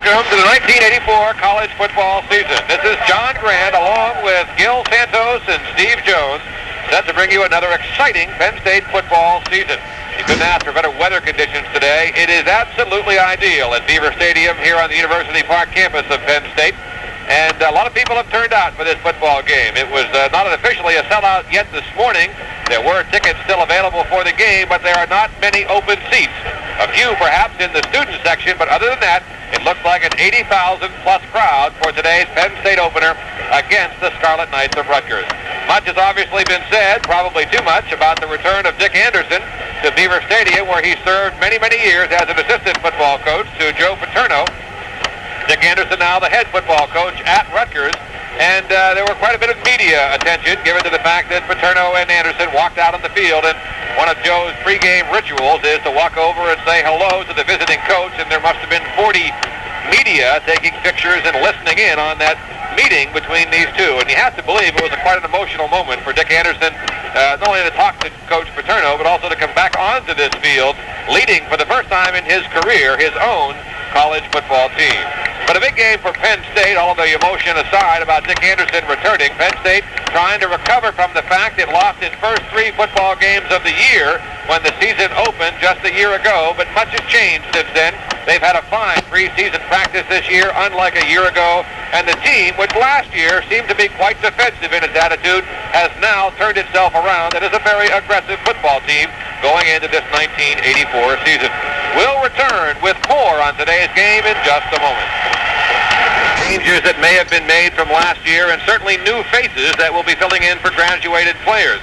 Welcome to the 1984 college football season. This is John Grant along with Gil Santos and Steve Jones, set to bring you another exciting Penn State football season. You couldn't ask for better weather conditions today. It is absolutely ideal at Beaver Stadium here on the University Park campus of Penn State. And a lot of people have turned out for this football game. It was not officially a sellout yet this morning. There were tickets still available for the game, but there are not many open seats. A few perhaps in the student section, but other than that, it looks like an 80,000 plus crowd for today's Penn State opener against the Scarlet Knights of Rutgers. Much has obviously been said, probably too much, about the return of Dick Anderson to Beaver Stadium, where he served many, many years as an assistant football coach to Joe Paterno. Dick Anderson now the head football coach at Rutgers, and there were quite a bit of media attention given to the fact that Paterno and Anderson walked out on the field, and one of Joe's pregame rituals is to walk over and say hello to the visiting coach, and there must have been 40 media taking pictures and listening in on that meeting between these two, and you have to believe it was quite an emotional moment for Dick Anderson, not only to talk to Coach Paterno, but also to come back onto this field, leading for the first time in his career his own college football team. But a big game for Penn State, all of the emotion aside about Dick Anderson returning. Penn State trying to recover from the fact it lost its first 3 football games of the year when the season opened just a year ago, but much has changed since then. They've had a fine preseason practice this year, unlike a year ago, and the team, which last year seemed to be quite defensive in its attitude, has now turned itself around and is a very aggressive football team going into this 1984 season. We'll return with more on today's game in just a moment. Changes that may have been made from last year, and certainly new faces that will be filling in for graduated players.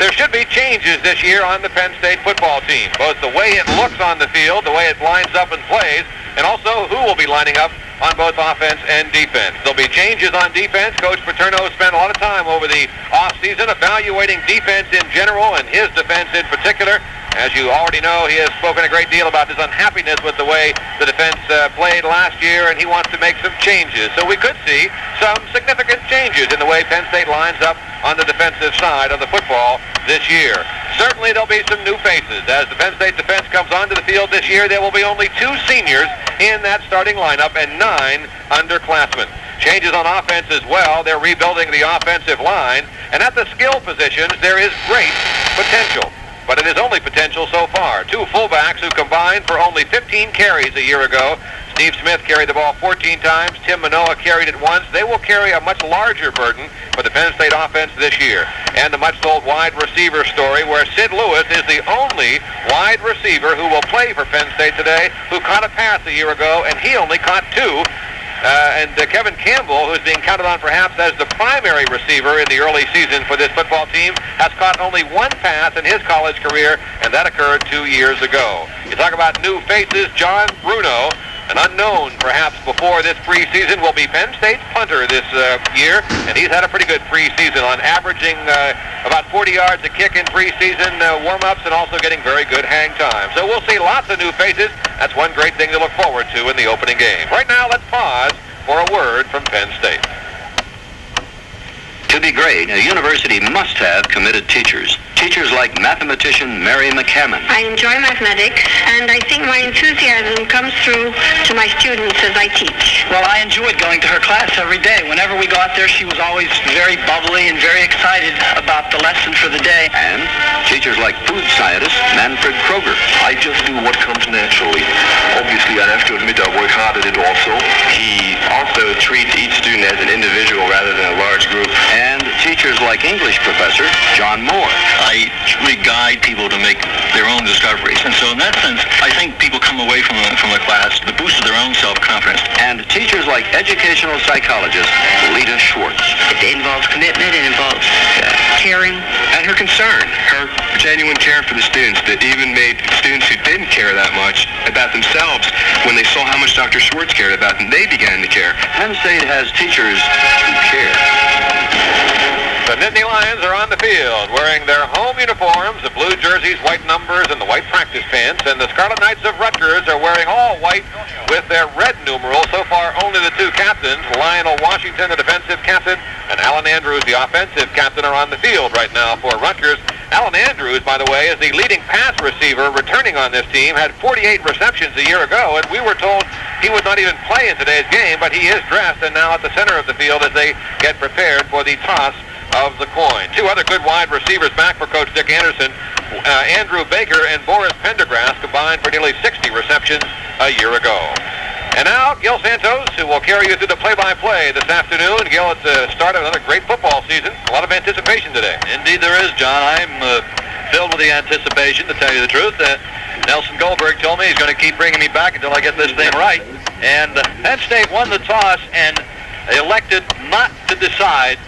There should be changes this year on the Penn State football team, both the way it looks on the field, the way it lines up and plays, and also who will be lining up on both offense and defense. There'll be changes on defense. Coach Paterno spent a lot of time over the offseason evaluating defense in general and his defense in particular. As you already know, he has spoken a great deal about his unhappiness with the way the defense played last year, and he wants to make some changes. So we could see some significant changes in the way Penn State lines up on the defensive side of the football this year. Certainly there'll be some new faces. As the Penn State defense comes onto the field this year, there will be only 2 seniors in that starting lineup and 9 underclassmen. Changes on offense as well. They're rebuilding the offensive line, and at the skill positions, there is great potential. But it is only potential so far. 2 fullbacks who combined for only 15 carries a year ago. Steve Smith carried the ball 14 times. Tim Manoa carried it once. They will carry a much larger burden for the Penn State offense this year. And the much-told wide receiver story, where Sid Lewis is the only wide receiver who will play for Penn State today, who caught a pass a year ago, and he only caught 2. Kevin Campbell, who's being counted on perhaps as the primary receiver in the early season for this football team, has caught only 1 pass in his college career, and that occurred 2 years ago. You talk about new faces. John Bruno, an unknown perhaps before this preseason, will be Penn State's punter this year, and he's had a pretty good preseason, on averaging about 40 yards a kick in preseason warm-ups, and also getting very good hang time. So we'll see lots of new faces. That's one great thing to look forward to in the opening game. Right now, let's pause for a word from Penn State. To be great, a university must have committed teachers. Teachers like mathematician Mary McCammon. I enjoy mathematics, and I think my enthusiasm comes through to my students as I teach. Well, I enjoyed going to her class every day. Whenever we got there, she was always very bubbly and very excited about the lesson for the day. And teachers like food scientist Manfred Kroger. I just do what comes naturally. Obviously, I have to admit I work hard at it also. He also treats each student as an individual rather than a large group. And teachers like English professor John Moore. I truly guide people to make their own discoveries. And so in that sense, I think people come away from the class the boost of their own self-confidence. And teachers like educational psychologist Lita Schwartz. It involves commitment, it involves caring. And her concern, her genuine care for the students, that even made students who didn't care that much about themselves, when they saw how much Dr. Schwartz cared about them, they began to care. Penn State has teachers who care. The Nittany Lions are on the field wearing their home uniforms, the blue jerseys, white numbers, and the white practice pants. And the Scarlet Knights of Rutgers are wearing all white with their red numerals. So far, only the 2 captains, Lionel Washington, the defensive captain, and Alan Andrews, the offensive captain, are on the field right now for Rutgers. Alan Andrews, by the way, is the leading pass receiver returning on this team, had 48 receptions a year ago, and we were told he would not even play in today's game, but he is dressed and now at the center of the field as they get prepared for the toss of the coin. Two other good wide receivers back for Coach Dick Anderson. Andrew Baker and Boris Pendergrass combined for nearly 60 receptions a year ago. And now, Gil Santos, who will carry you through the play-by-play this afternoon. Gil, at the start of another great football season. A lot of anticipation today. Indeed there is, John. I'm filled with the anticipation, to tell you the truth. Nelson Goldberg told me he's going to keep bringing me back until I get this thing right. And Penn State won the toss and elected not to decide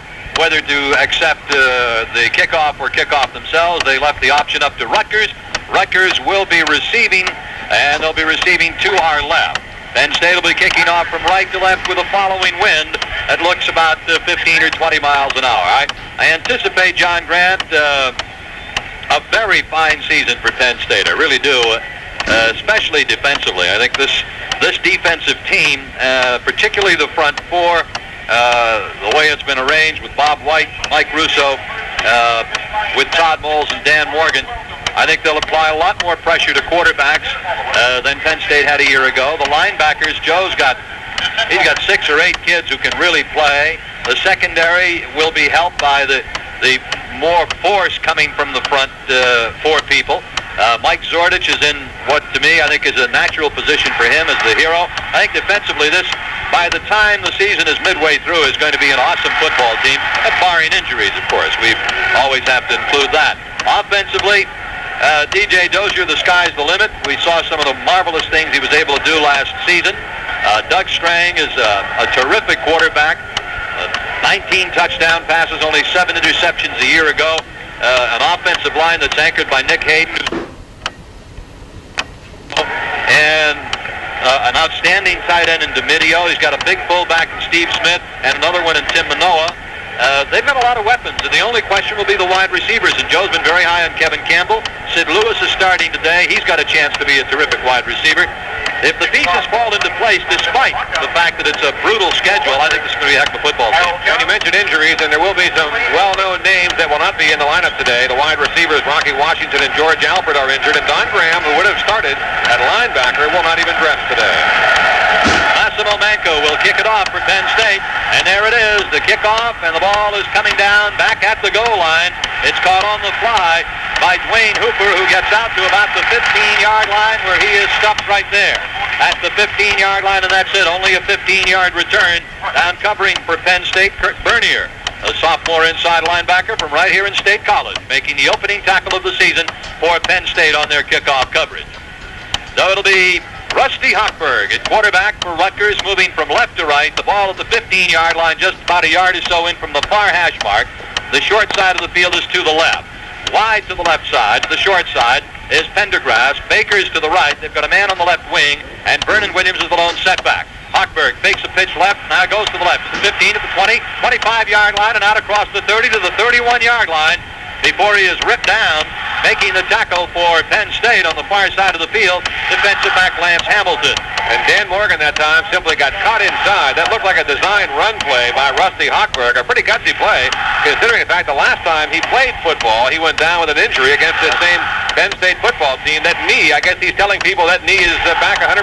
whether to accept the kickoff or kick off themselves. They left the option up to Rutgers. Rutgers will be receiving, and they'll be receiving to our left. Penn State will be kicking off from right to left with a following wind that looks about 15 or 20 miles an hour. I anticipate, John Grant, a very fine season for Penn State. I really do, especially defensively. I think this defensive team, particularly the front four, the way it's been arranged with Bob White, Mike Russo, with Todd Moles and Dan Morgan, I think they'll apply a lot more pressure to quarterbacks than Penn State had a year ago. The linebackers, he's got 6 or 8 kids who can really play. The secondary will be helped by the more force coming from the front 4 people. Mike Zordich is in what, to me, I think is a natural position for him as the hero. I think defensively, by the time the season is midway through, is going to be an awesome football team, barring injuries, of course. We always have to include that. Offensively, DJ Dozier, the sky's the limit. We saw some of the marvelous things he was able to do last season. Doug Strang is a terrific quarterback. 19 touchdown passes, only 7 interceptions a year ago. An offensive line that's anchored by Nick Hayden. And an outstanding tight end in Domidio. He's got a big fullback in Steve Smith and another one in Tim Manoa. They've got a lot of weapons, and the only question will be the wide receivers. And Joe's been very high on Kevin Campbell. Sid Lewis is starting today. He's got a chance to be a terrific wide receiver. If the pieces fall into place, despite the fact that it's a brutal schedule, I think this is going to be a heck of a football team. And you mentioned injuries, and there will be some well-known names that will not be in the lineup today. The wide receivers, Rocky Washington and George Alford, are injured, and Don Graham, who would have started at linebacker, will not even dress today. Massimo Manco will kick it off for Penn State, and there it is, the kickoff, and the ball is coming down back at the goal line. It's caught on the fly by Dwayne Hooper, who gets out to about the 15-yard line, where he is stuffed right there at the 15-yard line, and that's it. Only a 15-yard return. Down covering for Penn State, Kurt Bernier, a sophomore inside linebacker from right here in State College, making the opening tackle of the season for Penn State on their kickoff coverage. So it'll be Rusty Hochberg at quarterback for Rutgers, moving from left to right. The ball at the 15-yard line, just about a yard or so in from the far hash mark. The short side of the field is to the left. Wide to the left side. To the short side is Pendergrass. Baker's to the right. They've got a man on the left wing, and Vernon Williams is the lone setback. Hochberg fakes a pitch left, now goes to the left. To the 15, to the 20, 25-yard line, and out across the 30 to the 31-yard line before he is ripped down, making the tackle for Penn State on the far side of the field, defensive back Lance Hamilton. And Dan Morgan that time simply got caught inside. That looked like a design run play by Rusty Hochberg, a pretty gutsy play, considering the fact the last time he played football, he went down with an injury against this same Penn State football team. That knee, I guess he's telling people that knee is back 100%.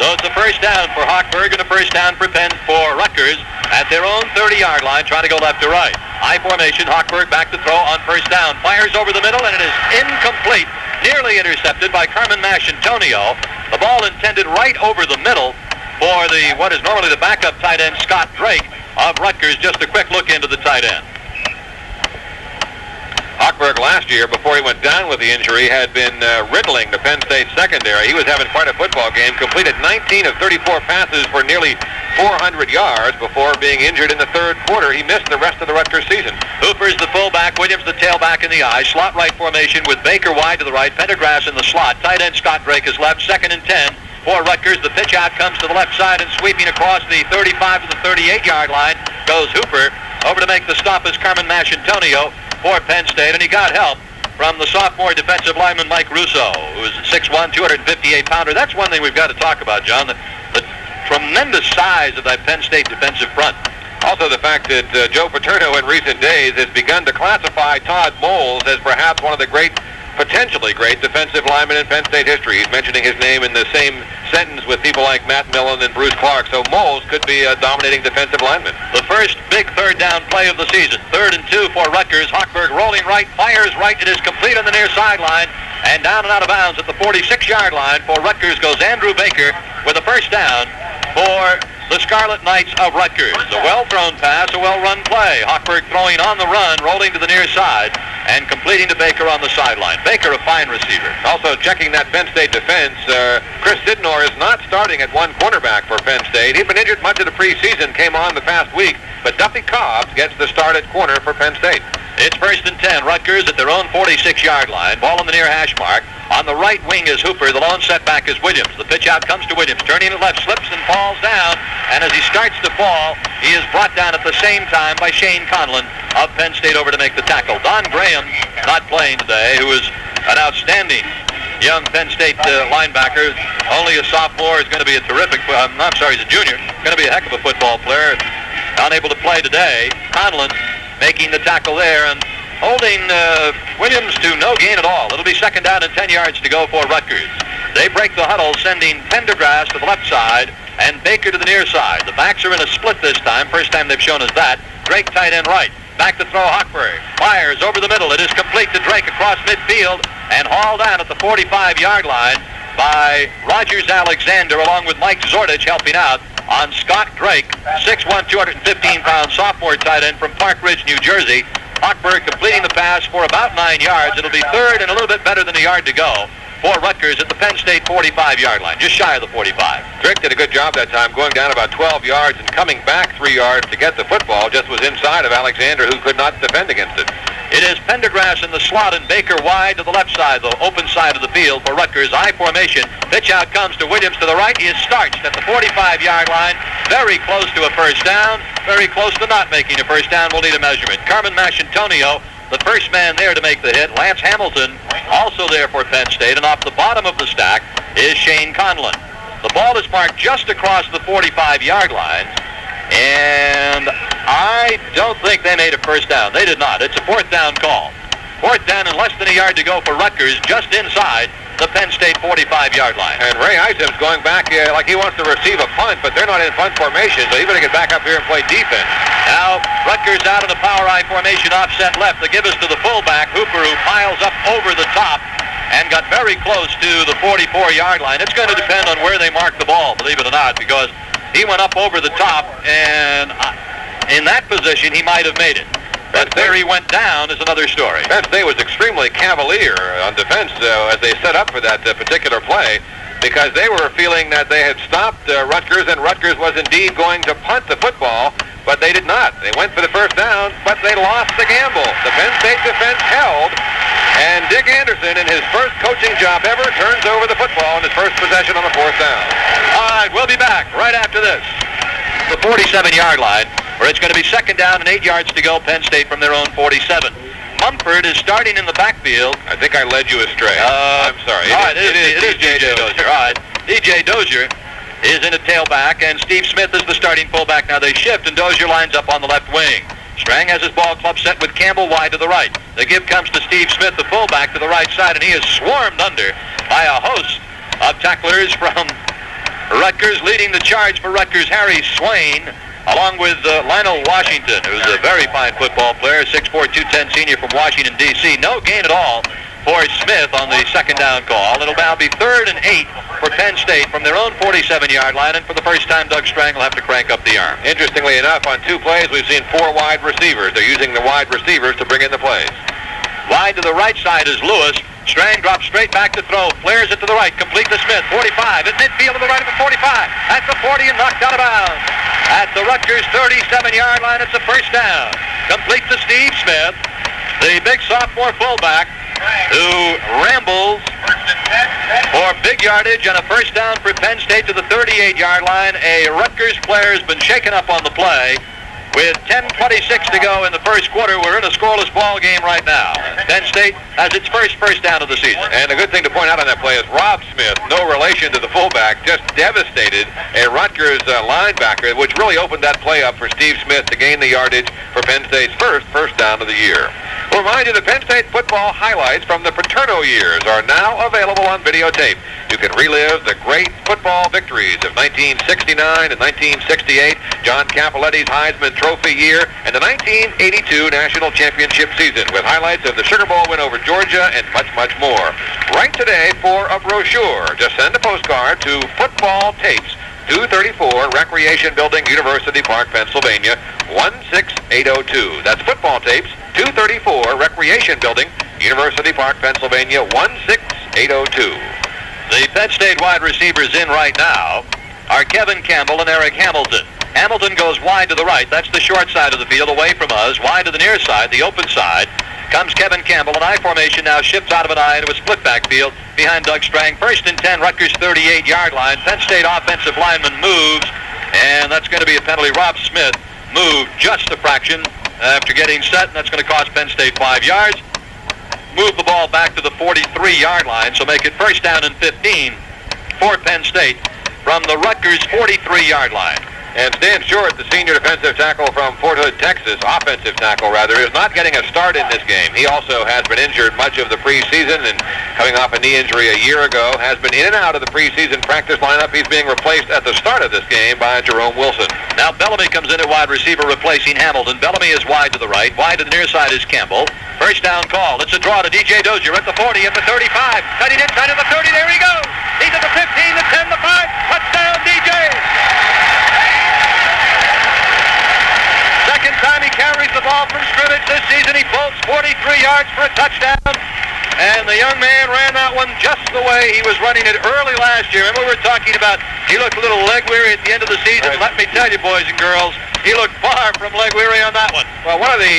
So it's a first down for Hochberg and a first down for Rutgers at their own 30-yard line, trying to go left to right. High formation, Hochberg back to throw on first down. Fires over the middle, and it is incomplete. Nearly intercepted by Carmen Maschantonio. The ball intended right over the middle for what is normally the backup tight end, Scott Drake of Rutgers. Just a quick look into the tight end. Hochberg last year, before he went down with the injury, had been riddling the Penn State secondary. He was having quite a football game, completed 19 of 34 passes for nearly 400 yards before being injured in the third quarter. He missed the rest of the Rutgers season. Hooper's the fullback, Williams the tailback in the eye. Slot right formation with Baker wide to the right, Pendergrass in the slot. Tight end Scott Drake is left, 2nd and 10 for Rutgers. The pitch out comes to the left side, and sweeping across the 35 to the 38-yard line goes Hooper. Over to make the stop is Carmen Maschantonio for Penn State, and he got help from the sophomore defensive lineman Mike Russo, who is a 6'1", 258-pounder. That's one thing we've got to talk about, John, the tremendous size of that Penn State defensive front. Also the fact that Joe Paterno in recent days has begun to classify Todd Moles as perhaps one of the great potentially great defensive lineman in Penn State history. He's mentioning his name in the same sentence with people like Matt Millen and Bruce Clark. So Moles could be a dominating defensive lineman. The first big third down play of the season. 3rd and 2 for Rutgers. Hochberg rolling right, fires right. It is complete on the near sideline. And down and out of bounds at the 46-yard line for Rutgers goes Andrew Baker with a first down for the Scarlet Knights of Rutgers. A well-thrown pass, a well-run play. Hochberg throwing on the run, rolling to the near side, and completing to Baker on the sideline. Baker, a fine receiver. Also checking that Penn State defense, Chris Sidnor is not starting at one cornerback for Penn State. He'd been injured much of the preseason, came on the past week, but Duffy Cobbs gets the start at corner for Penn State. It's 1st and 10. Rutgers at their own 46-yard line. Ball on the near hash mark. On the right wing is Hooper. The lone setback is Williams. The pitch out comes to Williams. Turning it left, slips and falls down. And as he starts to fall, he is brought down at the same time by Shane Conlon of Penn State over to make the tackle. Don Graham, not playing today, who is an outstanding young Penn State linebacker. Only a sophomore, is going to be a terrific, he's a junior. Going to be a heck of a football player. Unable to play today. Conlon making the tackle there and holding Williams to no gain at all. It'll be 2nd down and 10 yards to go for Rutgers. They break the huddle, sending Pendergrass to the left side and Baker to the near side. The backs are in a split this time. First time they've shown us that. Drake tight end right. Back to throw Hochberg. Fires over the middle. It is complete to Drake across midfield and hauled down at the 45-yard line by Rogers Alexander along with Mike Zordich helping out on Scott Drake, 6'1", 215-pound sophomore tight end from Park Ridge, New Jersey. Hochberg completing the pass for about 9 yards. It'll be 3rd and a little bit better than a yard to go for Rutgers at the Penn State 45-yard line, just shy of the 45. Drake did a good job that time, going down about 12 yards and coming back 3 yards to get the football. Just was inside of Alexander, who could not defend against it. It is Pendergrass in the slot and Baker wide to the left side, the open side of the field for Rutgers. I formation. Pitch out comes to Williams to the right. He is starched at the 45-yard line. Very close to a first down. Very close to not making a first down. We'll need a measurement. Carmen Maschantonio, the first man there to make the hit. Lance Hamilton, also there for Penn State. And off the bottom of the stack is Shane Conlon. The ball is marked just across the 45-yard line. And I don't think they made a first down. They did not. It's a 4th down call. 4th down and less than a yard to go for Rutgers, just inside the Penn State 45-yard line. And Ray Isem's going back like he wants to receive a punt, but they're not in punt formation, so he's going to get back up here and play defense. Now, Rutgers out in the power I formation, offset left. The give is to the fullback, Hooper, who piles up over the top and got very close to the 44-yard line. It's going to depend on where they mark the ball, believe it or not, because he went up over the top, and in that position, he might have made it. But where he went down is another story. Penn State was extremely cavalier on defense as they set up for that particular play, because they were feeling that they had stopped Rutgers, and Rutgers was indeed going to punt the football, but they did not. They went for the first down, but they lost the gamble. The Penn State defense held, and Dick Anderson, in his first coaching job ever, turns over the football in his first possession on the 4th down. All right, we'll be back right after this. The 47-yard line, where it's going to be 2nd down and 8 yards to go, Penn State from their own 47. Mumford is starting in the backfield. I think I led you astray. I'm sorry. It is DJ Dozier. All right. DJ Dozier is in at tailback, and Steve Smith is the starting fullback. Now they shift, and Dozier lines up on the left wing. Strang has his ball club set with Campbell wide to the right. The give comes to Steve Smith, the fullback, to the right side, and he is swarmed under by a host of tacklers from Rutgers. Leading the charge for Rutgers, Harry Swain, along with Lionel Washington, who's a very fine football player, 6'4", 210 senior from Washington, D.C. No gain at all for Smith on the 2nd down call. It'll now be 3rd and 8 for Penn State from their own 47-yard line, and for the first time, Doug Strang will have to crank up the arm. Interestingly enough, on 2 plays, we've seen 4 wide receivers. They're using the wide receivers to bring in the plays. Wide to the right side is Lewis. Strang drops straight back to throw. Flares it to the right. Complete to Smith. 45. At midfield to the right of the 45. At the 40 and knocked out of bounds. At the Rutgers 37-yard line, it's a first down. Complete to Steve Smith, the big sophomore fullback, who rambles for big yardage and a first down for Penn State to the 38-yard line. A Rutgers player has been shaken up on the play. With 10:26 to go in the first quarter, we're in a scoreless ball game right now. Penn State has its first down of the season. And the good thing to point out on that play is Rob Smith, no relation to the fullback, just devastated a Rutgers linebacker, which really opened that play up for Steve Smith to gain the yardage for Penn State's first down of the year. We'll remind you the Penn State football highlights from the Paterno years are now available on videotape. You can relive the great football victories of 1969 and 1968, John Cappelletti's Heisman Trophy year, and the 1982 National Championship season with highlights of the Sugar Bowl win over Georgia and much, much more. Write today for a brochure. Just send a postcard to Football Tapes, 234 Recreation Building, University Park, Pennsylvania, 16802. That's Football Tapes, 234 Recreation Building, University Park, Pennsylvania, 16802. The Penn State wide receivers in right now are Kevin Campbell and Eric Hamilton. Hamilton goes wide to the right. That's the short side of the field away from us. Wide to the near side, the open side, comes Kevin Campbell. An I formation now shifts out of an I into a split backfield behind Doug Strang. 1st and 10, Rutgers 38-yard line. Penn State offensive lineman moves, and that's going to be a penalty. Rob Smith moved just a fraction after getting set, and that's going to cost Penn State 5 yards. Move the ball back to the 43-yard line, so make it 1st down and 15 for Penn State from the Rutgers 43-yard line. And Stan Short, the senior defensive tackle from Fort Hood, Texas, offensive tackle rather, is not getting a start in this game. He also has been injured much of the preseason and coming off a knee injury a year ago, has been in and out of the preseason practice lineup. He's being replaced at the start of this game by Jerome Wilson. Now Bellamy comes in at wide receiver replacing Hamilton. Bellamy is wide to the right. Wide to the near side is Campbell. 1st down call. It's a draw to DJ Dozier at the 40, at the 35. Cutting inside of the 30. There he goes. He's at the 15, the 10, the 5. Touchdown, DJ. Second time he carries the ball from scrimmage this season. He floats 43 yards for a touchdown. And the young man ran that one just the way he was running it early last year. Remember we were talking about he looked a little leg weary at the end of the season. Right. Let me tell you, boys and girls, he looked far from leg weary on that one. Well, one of the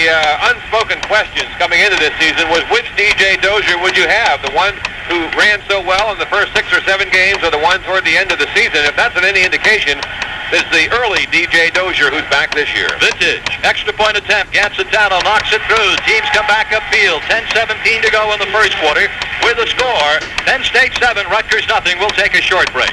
unspoken questions coming into this season was which DJ Dozier would you have? The one who ran so well in the first 6 or 7 games or the one toward the end of the season? If that's any indication, this is the early DJ Dozier who's back this year. Vintage. Extra point attempt. Gansitano knocks it through. Teams come back upfield. 10-17 to go in the first quarter. With the score, Penn State 7, Rutgers nothing. We'll take a short break.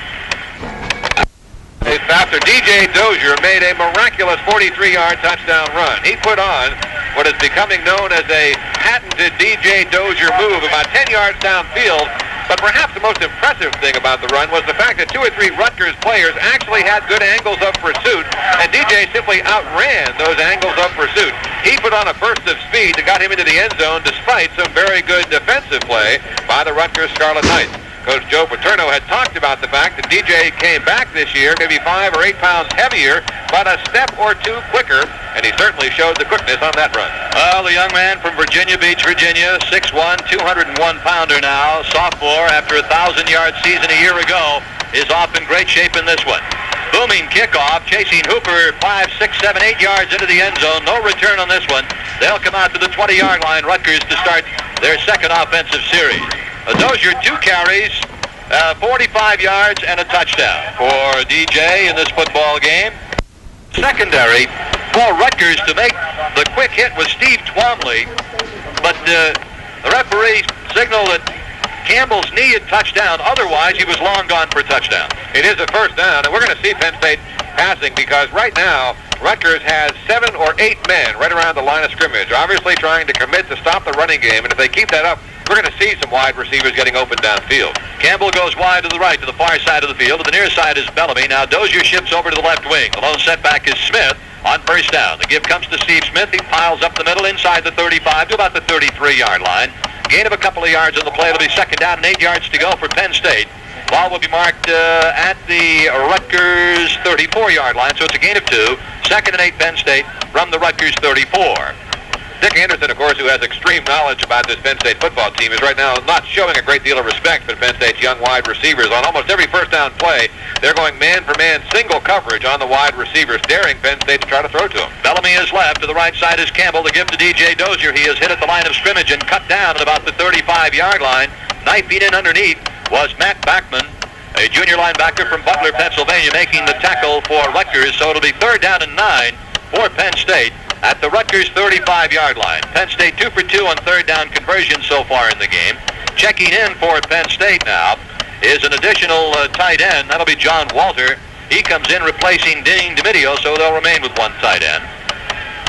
After DJ Dozier made a miraculous 43-yard touchdown run, he put on what is becoming known as a patented DJ Dozier move about 10 yards downfield. But perhaps the most impressive thing about the run was the fact that 2 or 3 Rutgers players actually had good angles of pursuit, and DJ simply outran those angles of pursuit. He put on a burst of speed that got him into the end zone despite some very good defensive play by the Rutgers Scarlet Knights. Coach Joe Paterno had talked about the fact that DJ came back this year, maybe 5 or 8 pounds heavier, but a step or 2 quicker, and he certainly showed the quickness on that run. Well, the young man from Virginia Beach, Virginia, 6'1", 201-pounder now, sophomore after a 1,000-yard season a year ago, is off in great shape in this one. Booming kickoff, chasing Hooper 5, 6, 7, 8 yards into the end zone. No return on this one. They'll come out to the 20-yard line, Rutgers, to start their second offensive series. Dozier, 2 carries, 45 yards, and a touchdown for DJ in this football game. Secondary for Rutgers to make the quick hit was Steve Twomley, but the referee signaled that Campbell's knee had touched down. Otherwise, he was long gone for a touchdown. It is a first down, and we're going to see Penn State passing because right now Rutgers has 7 or 8 men right around the line of scrimmage, obviously trying to commit to stop the running game, and if they keep that up, we're going to see some wide receivers getting open downfield. Campbell goes wide to the right, to the far side of the field. To the near side is Bellamy. Now Dozier shifts over to the left wing. The lone setback is Smith on first down. The give comes to Steve Smith. He piles up the middle inside the 35 to about the 33-yard line. Gain of a couple of yards on the play. It'll be 2nd down and 8 yards to go for Penn State. Ball will be marked at the Rutgers 34-yard line, so it's a gain of 2. 2nd and 8 Penn State from the Rutgers 34. Dick Anderson, of course, who has extreme knowledge about this Penn State football team, is right now not showing a great deal of respect for Penn State's young wide receivers. On almost every first down play, they're going man-for-man single coverage on the wide receivers, daring Penn State to try to throw to them. Bellamy is left. To the right side is Campbell. The give to DJ Dozier. He is hit at the line of scrimmage and cut down at about the 35-yard line. Knifing in underneath was Matt Backman, a junior linebacker from Butler, Pennsylvania, making the tackle for Rutgers. So it'll be 3rd down and 9 for Penn State at the Rutgers 35-yard line. Penn State 2 for 2 on 3rd down conversion so far in the game. Checking in for Penn State now is an additional tight end. That'll be John Walter. He comes in replacing Dean DiMidio, so they'll remain with 1 tight end.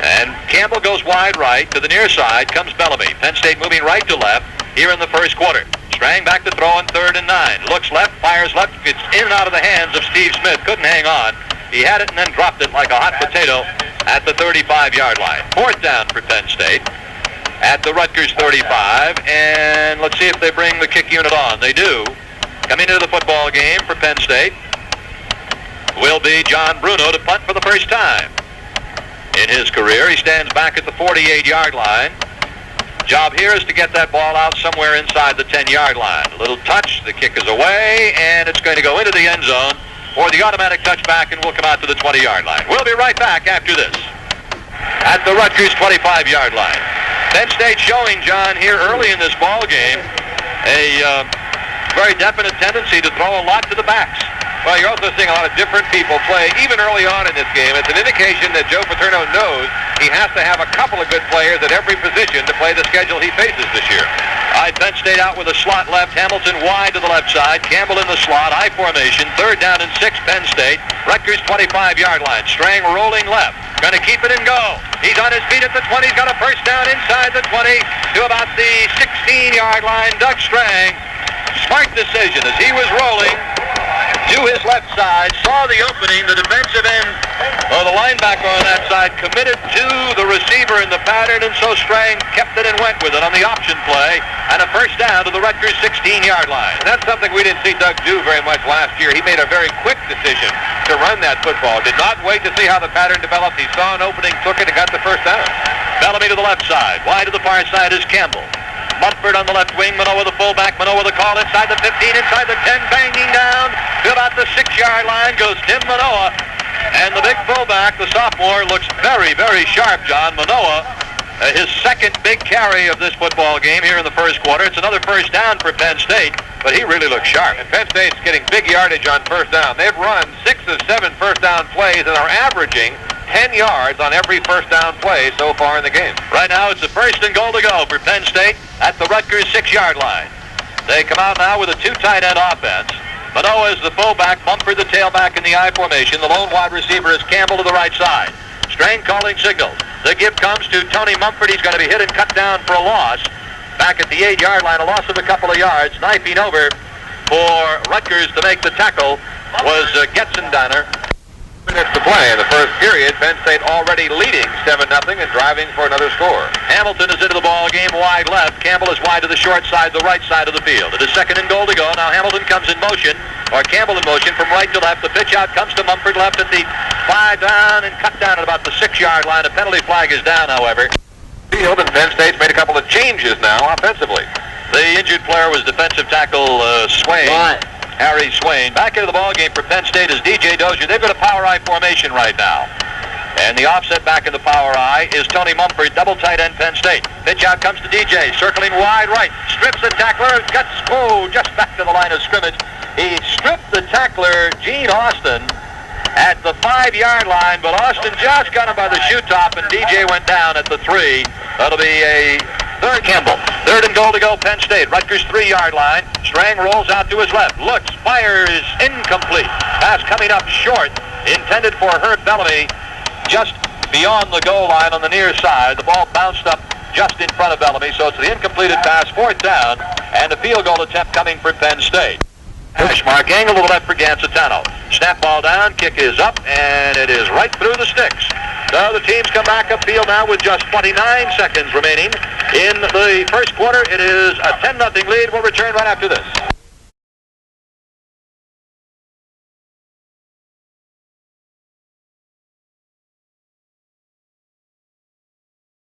And Campbell goes wide right. To the near side comes Bellamy. Penn State moving right to left here in the first quarter. Strang back to throw on 3rd and 9. Looks left, fires left. It's in and out of the hands of Steve Smith. Couldn't hang on. He had it and then dropped it like a hot potato at the 35-yard line. 4th down for Penn State at the Rutgers 35. And let's see if they bring the kick unit on. They do. Coming into the football game for Penn State will be John Bruno to punt for the first time in his career. He stands back at the 48-yard line. Job here is to get that ball out somewhere inside the 10-yard line. A little touch, the kick is away, and it's going to go into the end zone for the automatic touchback and will come out to the 20-yard line. We'll be right back after this. At the Rutgers 25-yard line. Penn State showing, John, here early in this ball game, a very definite tendency to throw a lot to the backs. Well, you're also seeing a lot of different people play, even early on in this game. It's an indication that Joe Paterno knows he has to have a couple of good players at every position to play the schedule he faces this year. All right, Penn State out with a slot left. Hamilton wide to the left side. Campbell in the slot. I formation. 3rd down and 6, Penn State. Rutgers 25-yard line. Strang rolling left. Going to keep it and go. He's on his feet at the 20. He's got a first down inside the 20 to about the 16-yard line. Doug Strang, smart decision as he was rolling to his left side, saw the opening, the defensive end, or the linebacker on that side, committed to the receiver in the pattern, and so Strang kept it and went with it on the option play, and a first down to the Rutgers 16-yard line. And that's something we didn't see Doug do very much last year. He made a very quick decision to run that football. Did not wait to see how the pattern developed. He saw an opening, took it, and got the first down. Bellamy to the left side. Wide to the far side is Campbell. Mumford on the left wing, Manoa the fullback, Manoa the call inside the 15, inside the 10, banging down to about the 6-yard line goes Tim Manoa. And the big fullback, the sophomore, looks very, very sharp, John. Manoa, his second big carry of this football game here in the first quarter. It's another first down for Penn State, but he really looks sharp. And Penn State's getting big yardage on first down. They've run 6 of 7 first down plays and are averaging 10 yards on every first down play so far in the game. Right now it's a 1st and goal to go for Penn State at the Rutgers 6-yard line. They come out now with a 2 tight end offense. Manoa is the fullback, Mumford the tailback in the I formation. The lone wide receiver is Campbell to the right side. Strang calling signals. The give comes to Tony Mumford. He's going to be hit and cut down for a loss. Back at the 8-yard line, a loss of a couple of yards. Knifing over for Rutgers to make the tackle was Getzendanner. Minutes to play in the first period. Penn State already leading 7-0 and driving for another score. Hamilton is into the ball game wide left. Campbell is wide to the short side, the right side of the field. It is 2nd and goal to go. Now Hamilton comes in motion, or Campbell in motion from right to left. The pitch out comes to Mumford left at the 5 down and cut down at about the 6-yard line. A penalty flag is down, however. Field, and Penn State's made a couple of changes now offensively. The injured player was defensive tackle Swain. Harry Swain. Back into the ball game for Penn State is DJ Dozier. They've got a power I formation right now. And the offset back in the power I is Tony Mumford, double tight end Penn State. Pitch out comes to DJ, circling wide right. Strips the tackler, cuts, just back to the line of scrimmage. He stripped the tackler, Gene Austin, at the 5-yard line, but Austin just got him by the shoe top, and DJ went down at the 3. That'll be a third Campbell. 3rd and goal to go, Penn State. Rutgers 3-yard line. Strang rolls out to his left. Looks, fires, incomplete. Pass coming up short. Intended for Herb Bellamy just beyond the goal line on the near side. The ball bounced up just in front of Bellamy, so it's the incompleted pass, 4th down, and a field goal attempt coming for Penn State. Hash mark angle to the left for Gancitano. Snap ball down, kick is up, and it is right through the sticks. So the teams come back upfield now with just 29 seconds remaining in the first quarter. It is a 10-0 lead. We'll return right after this.